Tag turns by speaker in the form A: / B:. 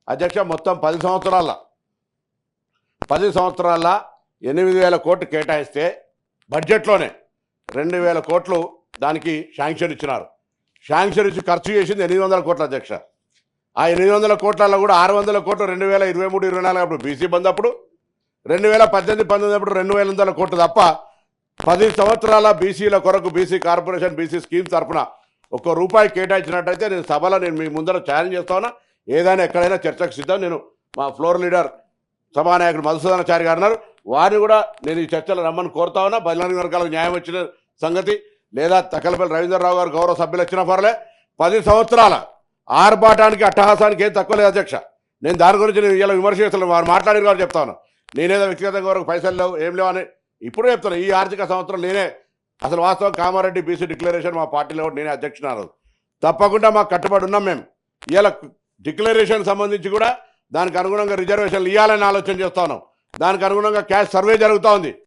A: అధ్యక్ష మొత్తం 10 సంవత్సరాల 8,000 కోట్లు కేటాయిస్తే బడ్జెట్లోనే 2,000 కోట్లు దానికి శాంక్షన్ ఇచ్చినారు. శాంక్షన్ ఇచ్చి ఖర్చు చేసింది 800 కోట్ల అధ్యక్ష. ఆ 800 కోట్లలో కూడా 600 కోట్లు 2023-24 అప్పుడు బీసీ బంద్ అప్పుడు, 2018-19 అప్పుడు 2,000 కోట్లు తప్ప 10 సంవత్సరాల బీసీల కొరకు బీసీ కార్పొరేషన్ బీసీ స్కీమ్ తరఫున ₹1 కేటాయించినట్టయితే నేను సభలో మీ ముందర ఛాలెంజ్ చేస్తా ఉన్నా. ఏదైనా ఎక్కడైనా చర్చకు సిద్ధం. నేను మా ఫ్లోర్ లీడర్ సభానాయకుడు మధుసూదనాచారి గారు ఉన్నారు, వారిని కూడా నేను ఈ చర్చలు రమ్మని కోరుతా ఉన్నా. బదిలీ వర్గాలకు న్యాయం వచ్చిన సంగతి లేదా తక్కలపల్లి రవీంద్రరావు గారు గౌరవ సభ్యులు వచ్చిన పర్లే. 10 సంవత్సరాల ఆర్భాటానికి అట్టహాసానికి ఏం తక్కువ లేదు అధ్యక్ష. నేను దాని గురించి నేను ఇలా విమర్శ చేస్తున్నాను. వారు మాట్లాడిన వారు చెప్తాను. నేనేదో వ్యక్తిగతంగా వరకు పైసలు లేవు ఏం లేవు అని ఇప్పుడు చెప్తాను. ఈ ఆర్థిక సంవత్సరం నేనే అసలు వాస్తవం కామారెడ్డి బీసీ డిక్లరేషన్ మా పార్టీలో నేనే అధ్యక్షున్నారు. తప్పకుండా మాకు కట్టుబడి ఉన్నాం. మేము ఇలా డిక్లరేషన్ సంబంధించి కూడా దానికి అనుగుణంగా రిజర్వేషన్లు ఇవ్వాలని ఆలోచన చేస్తా ఉన్నాం. దానికి అనుగుణంగా క్యాష్ సర్వే జరుగుతూ ఉంది.